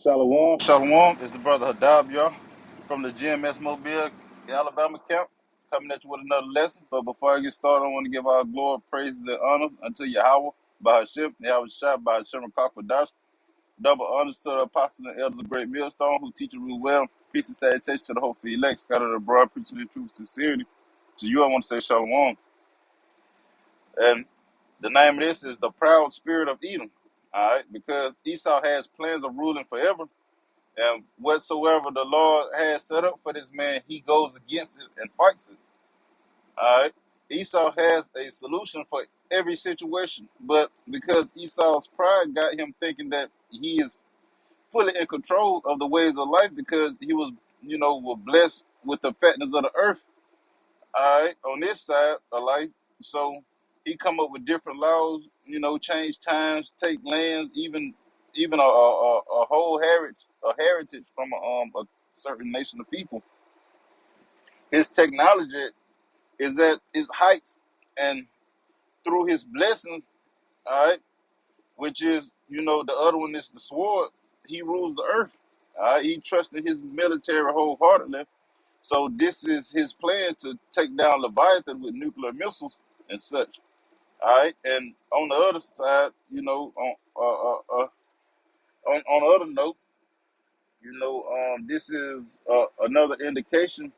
Shalom. Shalom is the brother Hadab, y'all, from the GMS Mobile, Alabama camp, coming at you with another lesson. But before I get started, I want to give our glory, praises, and honor unto Yahweh, by Hashem, Yahweh Shai, by Hashem, Kakadash. Double honors to the apostles and elders of Great Millstone, who teach and rule well. Peace and salutation to the hopeful elect, scattered abroad, preaching the truth and sincerity. To you, I want to say Shalom. And the name of this is the proud spirit of Edom. All right, because Esau has plans of ruling forever. And whatsoever the Lord has set up for this man, he goes against it and fights it. All right. Esau has a solution for every situation, but because Esau's pride got him thinking that he is fully in control of the ways of life, because he was, was blessed with the fatness of the earth. All right, on this side of life, so he come up with different laws. Change times, take lands, even a whole heritage from a certain nation of people. His technology is at its heights, and through his blessings, all right, which is the other one is the sword. He rules the earth. All right, he trusted his military wholeheartedly. So this is his plan to take down Leviathan with nuclear missiles and such. All right, and on the other side, on the other note, this is another indication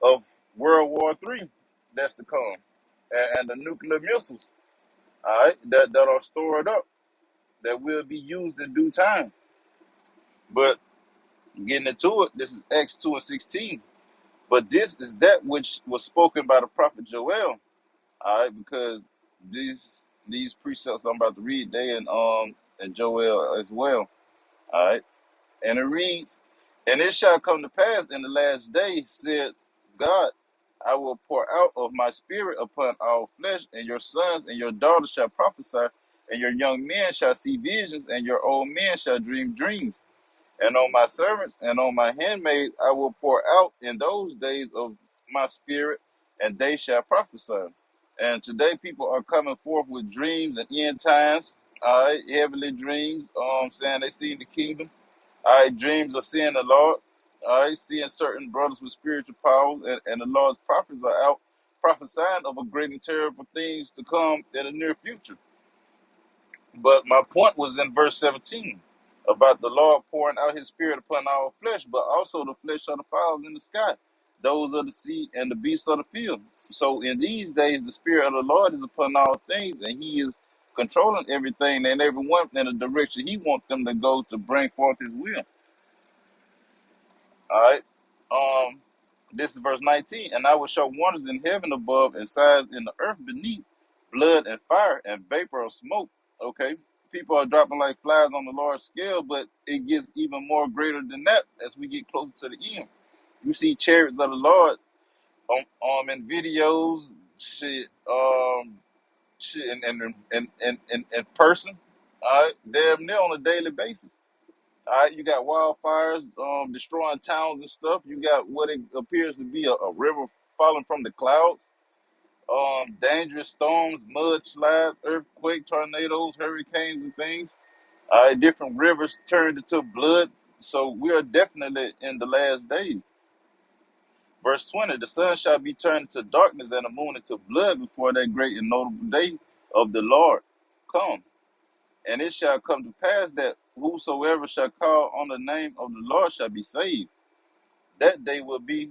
of World War III that's to come, and the nuclear missiles, all right, that are stored up that will be used in due time. But getting into it, this is Acts 2:16. But this is that which was spoken by the prophet Joel. All right, because these precepts I'm about to read, they and Joel as well. All right, and it reads, "And it shall come to pass in the last day, said God, I will pour out of my spirit upon all flesh, and your sons and your daughters shall prophesy, and your young men shall see visions, and your old men shall dream dreams. And on my servants and on my handmaids I will pour out in those days of my spirit, and they shall prophesy." And today people are coming forth with dreams and end times, all right, heavenly dreams, saying they see the kingdom, all right, dreams of seeing the Lord, all right, seeing certain brothers with spiritual powers, and the Lord's prophets are out prophesying of a great and terrible things to come in the near future. But my point was in verse 17 about the Lord pouring out his spirit upon our flesh, but also the flesh of the fowls in the sky, those of the sea, and the beasts of the field. So in these days, the spirit of the Lord is upon all things, and he is controlling everything and everyone in the direction he wants them to go to bring forth his will. All right. Um, this is verse 19. "And I will show wonders in heaven above and signs in the earth beneath, blood and fire and vapor of smoke." Okay. People are dropping like flies on the large scale, but it gets even more greater than that as we get closer to the end. You see chariots of the Lord in videos, shit, in person. All right. Damn near on a daily basis. All right, you got wildfires destroying towns and stuff. You got what it appears to be a river falling from the clouds. Dangerous storms, mudslides, earthquake, tornadoes, hurricanes, and things. All right, different rivers turned into blood. So we are definitely in the last days. Verse 20: "The sun shall be turned into darkness and the moon into blood before that great and notable day of the Lord come. And it shall come to pass that whosoever shall call on the name of the Lord shall be saved. That day will be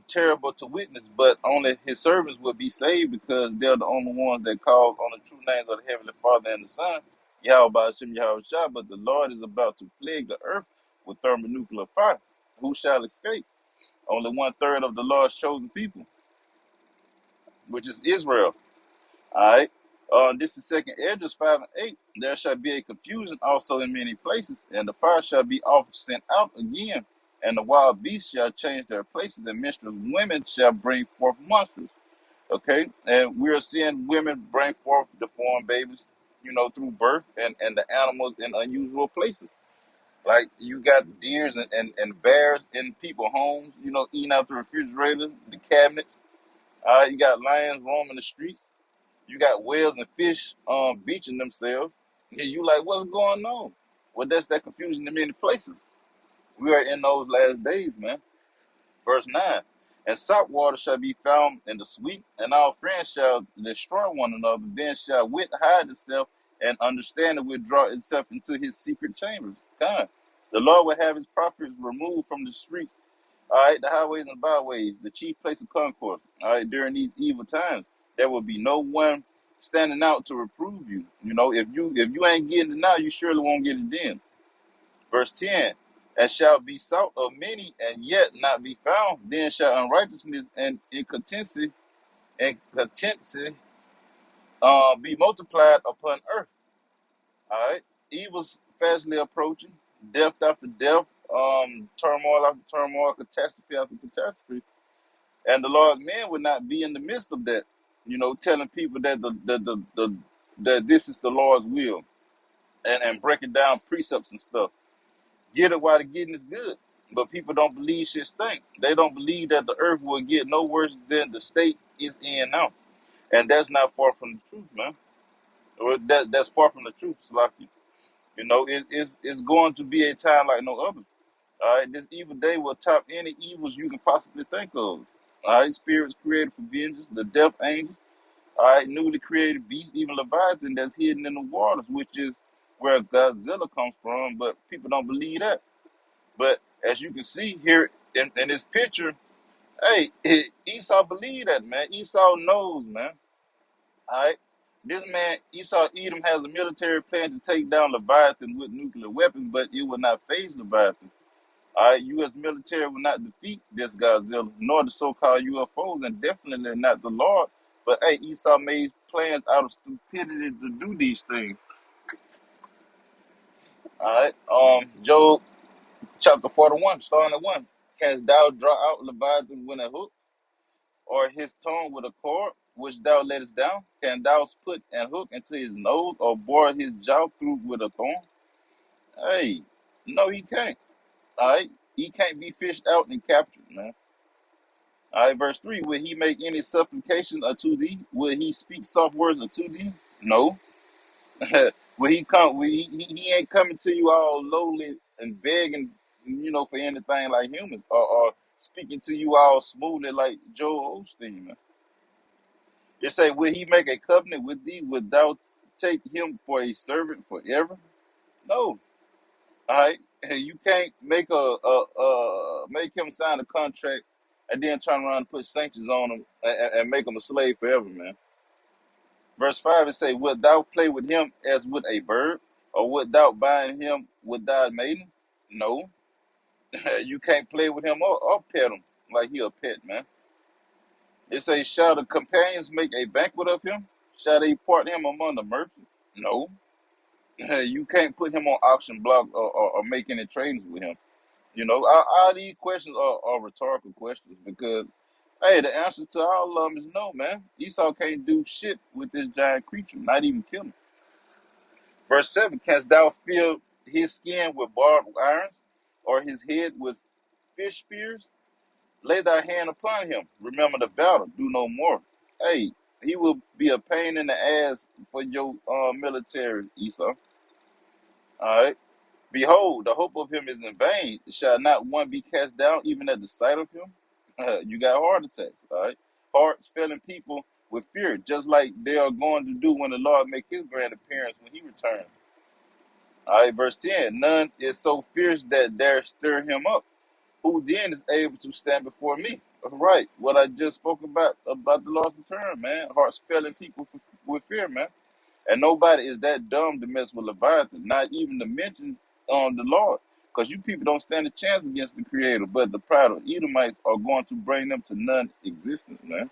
terrible to witness, but only his servants will be saved, because they're the only ones that call on the true names of the Heavenly Father and the Son, Yahweh Hashem Yahweh Shai. But the Lord is about to plague the earth with thermonuclear fire. Who shall escape? Only one third of the Lord's chosen people, which is Israel. All right. This is second Esdras 5 and 8. "There shall be a confusion also in many places, and the fire shall be oft sent out again, and the wild beasts shall change their places, and menstruous women shall bring forth monsters." Okay, and we are seeing women bring forth deformed babies, through birth, and the animals in unusual places. Like you got deers and bears in people's homes, eating out the refrigerator, the cabinets. You got lions roaming the streets. You got whales and fish beaching themselves. And you like, what's going on? Well, that's that confusion in many places. We are in those last days, man. Verse 9. And salt water shall be found in the sweet, and our friends shall destroy one another. Then shall wit hide itself, and understanding withdraw itself into his secret chambers. God. The Lord will have his prophets removed from the streets, all right, the highways and byways, the chief place of concourse. All right, during these evil times, there will be no one standing out to reprove you. You know, if you ain't getting it now, you surely won't get it then. Verse 10, and shall be sought of many and yet not be found, then shall unrighteousness and incontinency be multiplied upon earth. All right. Evils fastly approaching, death after death, turmoil after turmoil, catastrophe after catastrophe. And the Lord's men would not be in the midst of that, you know, telling people that that this is the Lord's will, and breaking down precepts and stuff. Get it while the getting is good. But people don't believe shit stink. They don't believe that the earth will get no worse than the state is in now. And that's not far from the truth, man. Or that's far from the truth, Salaki. You know, it's going to be a time like no other. All right, this evil day will top any evils you can possibly think of. All right, spirits created for vengeance, the death angels, all right, newly created beasts, even Leviathan that's hidden in the waters, which is where Godzilla comes from, but people don't believe that. But as you can see here in this picture, hey, Esau believed that, man. Esau knows, man. All right. This man, Esau Edom, has a military plan to take down Leviathan with nuclear weapons, but it will not phase Leviathan. All right, U.S. military will not defeat this Godzilla, nor the so-called UFOs, and definitely not the Lord. But hey, Esau made plans out of stupidity to do these things. All right. Job chapter 41, starting at 1. Canst thou draw out Leviathan with a hook, or his tongue with a cord, which thou lettest down? Can thou put an hook into his nose, or bore his jaw through with a thorn? Hey, no, he can't. All right, he can't be fished out and captured, man. All right, verse 3. Will he make any supplications unto thee? Will he speak soft words unto thee? No. Will he come? He ain't coming to you all lowly and begging, you know, for anything like humans, or speaking to you all smoothly like Joel Osteen, man. It say, will he make a covenant with thee? Would thou take him for a servant forever? No. All right. You can't make him sign a contract and then turn around and put sanctions on him, and make him a slave forever, man. Verse 5, it say, wilt thou play with him as with a bird, or wilt thou bind him with thy maiden? No. You can't play with him or pet him like he a pet, man. It say, shall the companions make a banquet of him? Shall they part him among the merchants? No. You can't put him on auction block, or make any trades with him. You know, all these questions are rhetorical questions, because, hey, the answer to all of them is no, man. Esau can't do shit with this giant creature, not even kill him. Verse 7, canst thou fill his skin with barbed irons, or his head with fish spears? Lay thy hand upon him. Remember the battle. Do no more. Hey, he will be a pain in the ass for your military, Esau. All right. Behold, the hope of him is in vain. Shall not one be cast down even at the sight of him? You got heart attacks. All right. Hearts filling people with fear, just like they are going to do when the Lord make his grand appearance when he returns. All right. Verse 10. None is so fierce that dare stir him up. Who then is able to stand before me? Right, what I just spoke about the Lord's return, man. Hearts failing people with fear, man. And nobody is that dumb to mess with Leviathan, not even to mention the Lord. Because you people don't stand a chance against the Creator, but the proud of Edomites are going to bring them to non-existence, man.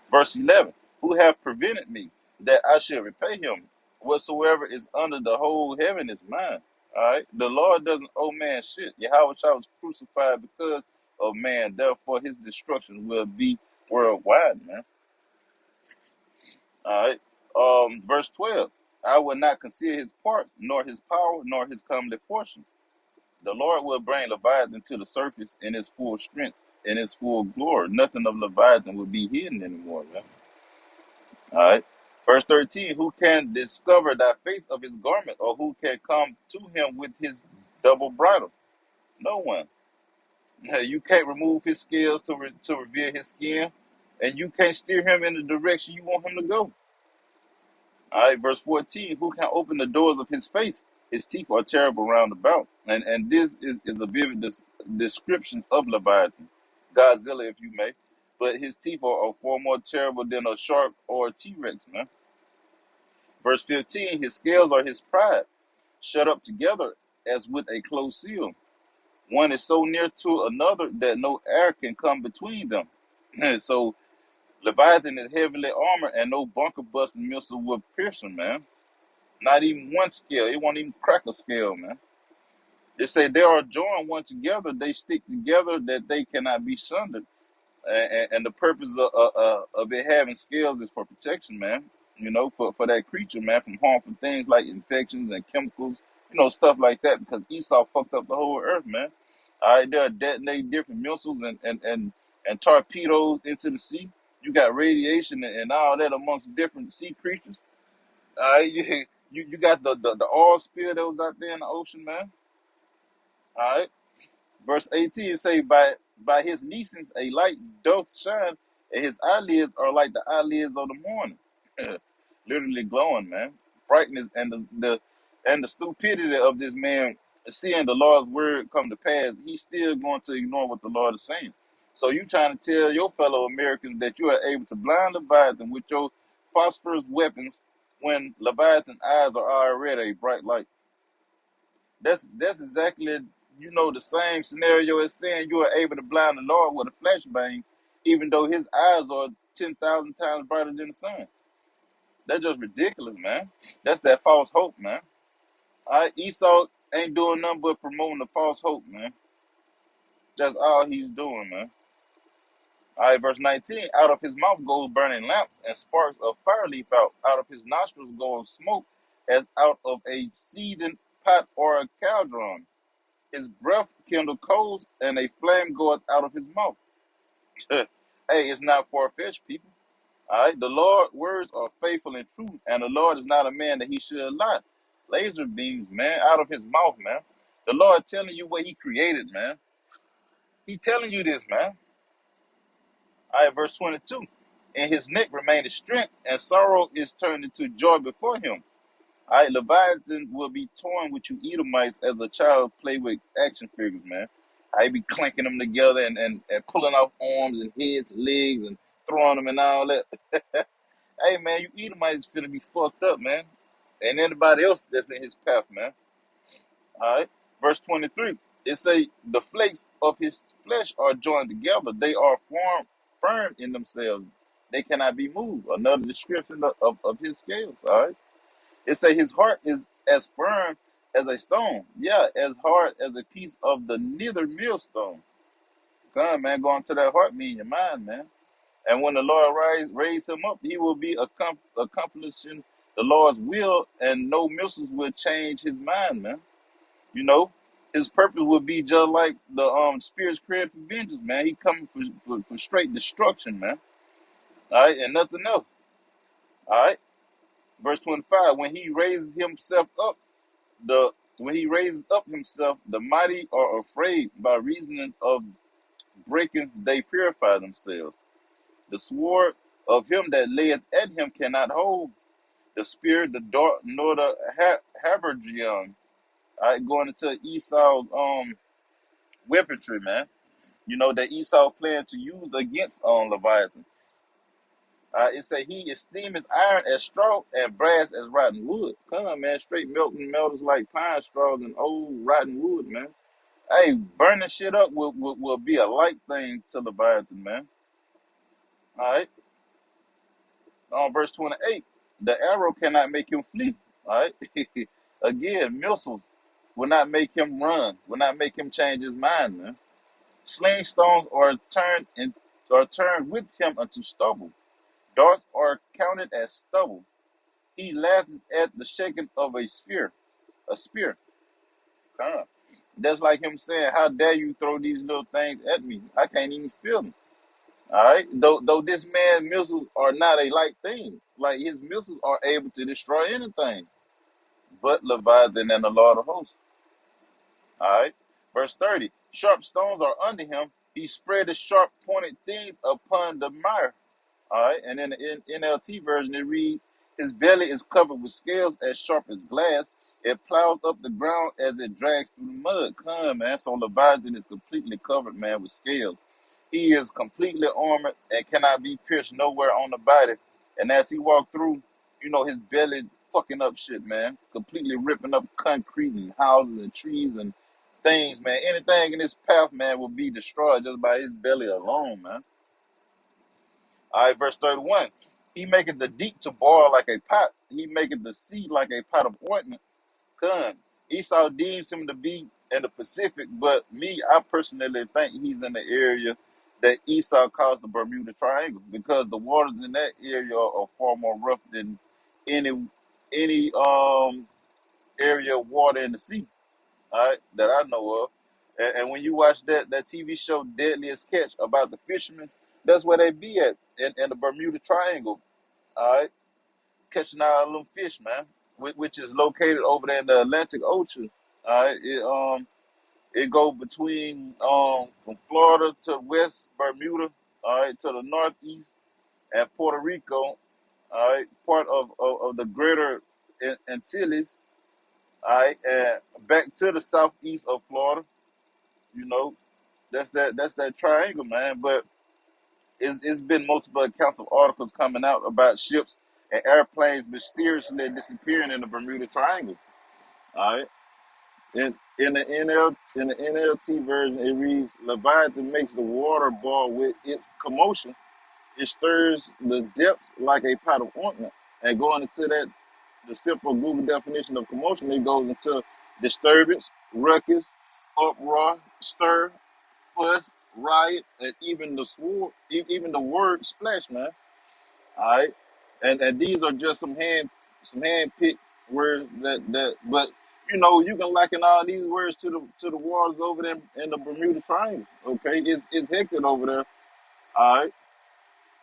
Verse 11, who have prevented me that I should repay him? Whatsoever is under the whole heaven is mine. All right. The Lord doesn't owe man shit. Yahweh Shah was crucified because of man. Therefore, his destruction will be worldwide, man. All right. Verse 12, I will not conceal his part, nor his power, nor his comely portion. The Lord will bring Leviathan to the surface in his full strength, in his full glory. Nothing of Leviathan will be hidden anymore, man. All right. Verse 13, who can discover the face of his garment, or who can come to him with his double bridle? No one. You can't remove his scales to reveal his skin, and you can't steer him in the direction you want him to go. All right, verse 14, who can open the doors of his face? His teeth are terrible round about. And this is a vivid description of Leviathan, Godzilla, if you may. But his teeth are far more terrible than a shark or a T-Rex, man. Verse 15, his scales are his pride, shut up together as with a close seal. One is so near to another that no air can come between them. So Leviathan is heavily armored, and no bunker busting missile will pierce him, man. Not even one scale. It won't even crack a scale, man. They say they are joined one together. They stick together that they cannot be sundered. And the purpose of it having scales is for protection, man. You know, for that creature, man, from harmful things like infections and chemicals, stuff like that. Because Esau fucked up the whole earth, man. All right, they'll detonate different missiles and torpedoes into the sea. You got radiation and all that amongst different sea creatures. All right, you got the oil spill that was out there in the ocean, man. All right. Verse 18 say, by his neesons a light doth shine, and his eyelids are like the eyelids of the morning. Literally glowing, man. Brightness and the stupidity of this man seeing the Lord's word come to pass, he's still going to ignore what the Lord is saying. So you trying to tell your fellow Americans that you are able to blind Leviathan with your phosphorus weapons when Leviathan's eyes are already a bright light. That's exactly the same scenario as saying you are able to blind the Lord with a flashbang, even though his eyes are 10,000 times brighter than the sun. That's just ridiculous, man. That's that false hope, man. All right, Esau ain't doing nothing but promoting the false hope, man. That's all he's doing, man. All right, verse 19. Out of his mouth goes burning lamps, and sparks of fire leap out. Out of his nostrils goes smoke, as out of a seething pot or a cauldron. His breath kindled coals, and a flame goeth out of his mouth. Hey, it's not far fetched, people. All right, the Lord's words are faithful and true, and the Lord is not a man that he should lie. Laser beams, man, out of his mouth, man. The Lord telling you what he created, man. He telling you this, man. All right, verse 22. And his neck remained strength, and sorrow is turned into joy before him. All right, Leviathan will be torn with you Edomites as a child play with action figures, man. I be clanking them together and pulling off arms and heads and legs and throwing them and all that. Hey, man, you Edomites finna be fucked up, man. And anybody else that's in his path, man. All right, verse 23. It say, the flakes of his flesh are joined together. They are firm in themselves. They cannot be moved. Another description of his scales, all right? It say his heart is as firm as a stone. Yeah, as hard as a piece of the nether millstone. God, man, going to that heart mean your mind, man. And when the Lord raise him up, he will be accomplishing the Lord's will, and no missiles will change his mind, man. You know, his purpose will be just like the spirits created for vengeance, man. He coming for straight destruction, man. All right, and nothing else. All right, verse 25. When he raises up himself, the mighty are afraid. By reason of breaking, they purify themselves. The sword of him that layeth at him cannot hold. The spear, the dart, nor the habergeon. All right, going into Esau's weaponry, man. That Esau planned to use against Leviathan. It say he esteemeth iron as straw and brass as rotten wood. Come on, man, straight melting metals like pine straws and old rotten wood, man. Hey, burning shit up will be a light thing to Leviathan, man. All right. On verse 28, the arrow cannot make him flee. All right. Again, missiles will not make him run, will not make him change his mind, man. Sling stones are turned with him unto stubble. Darts are counted as stubble. He laughed at the shaking of a spear. Huh. That's like him saying, how dare you throw these little things at me? I can't even feel them. All right, though this man's missiles are not a light thing. Like his missiles are able to destroy anything, but Leviathan and the Lord of hosts. All right, verse 30. Sharp stones are under him. He spread the sharp pointed things upon the mire. All right, and in the NLT version it reads, "His belly is covered with scales as sharp as glass. It plows up the ground as it drags through the mud." Come, man. So Leviathan is completely covered, man, with scales. He is completely armored and cannot be pierced nowhere on the body. And as he walked through, his belly fucking up shit, man. Completely ripping up concrete and houses and trees and things, man. Anything in his path, man, will be destroyed just by his belly alone, man. All right, verse 31. He maketh the deep to boil like a pot. He maketh the sea like a pot of ointment. Come. Esau deems him to be in the Pacific, but me, I personally think he's in the area that Esau calls the Bermuda Triangle, because the waters in that area are far more rough than any area of water in the sea, all right, that I know of. And when you watch that TV show Deadliest Catch about the fishermen, that's where they be at in the Bermuda Triangle, all right, catching all them fish, man, which is located over there in the Atlantic Ocean. All right, it go between from Florida to West Bermuda, all right, to the northeast, and Puerto Rico, all right, part of the greater Antilles, all right, and back to the southeast of Florida. You know, that's that triangle, man. But it's been multiple accounts of articles coming out about ships and airplanes mysteriously disappearing in the Bermuda Triangle. All right. In the NLT version, it reads, "Leviathan makes the water boil with its commotion. It stirs the depths like a pot of ointment." And going into that, the simple Google definition of commotion, it goes into disturbance, ruckus, uproar, stir, fuss, riot, and even the word splash, man. All right, and these are just some hand picked words but you can liken all these words to the waters over there in the Bermuda Triangle. Okay, it's hectic over there. All right,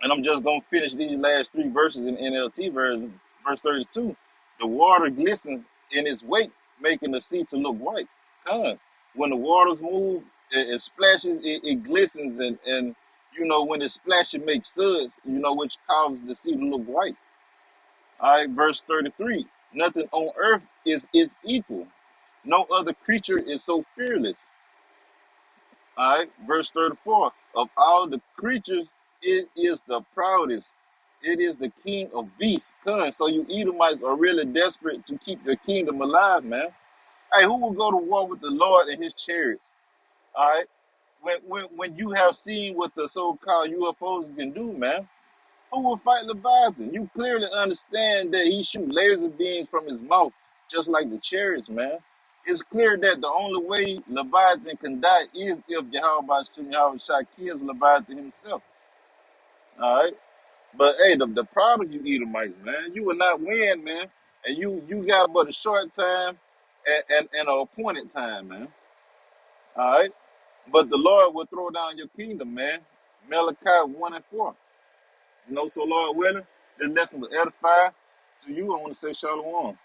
and I'm just gonna finish these last three verses in NLT version, verse 32. The water glistens in its wake, making the sea to look white. Huh. When the waters move, it splashes, it glistens, and when it splashes, it makes suds, which causes the sea to look white. All right, verse 33. Nothing on earth is its equal. No other creature is so fearless. All right, verse 34. Of all the creatures, it is the proudest. It is the king of beasts. Come, so you Edomites are really desperate to keep your kingdom alive, man. Hey, who will go to war with the Lord and his chariots? All right, when you have seen what the so-called UFOs can do, man, who will fight Leviathan? You clearly understand that he shoots laser beams from his mouth, just like the chariots, man. It's clear that the only way Leviathan can die is if Yahweh Shah kills Leviathan himself. All right? But hey, the problem you Edomites, man, you will not win, man. And you got but a short time and an appointed time, man. All right? But the Lord will throw down your kingdom, man. Malachi 1 and 4. So Lord willing, this lesson will edify to you. I want to say shalom.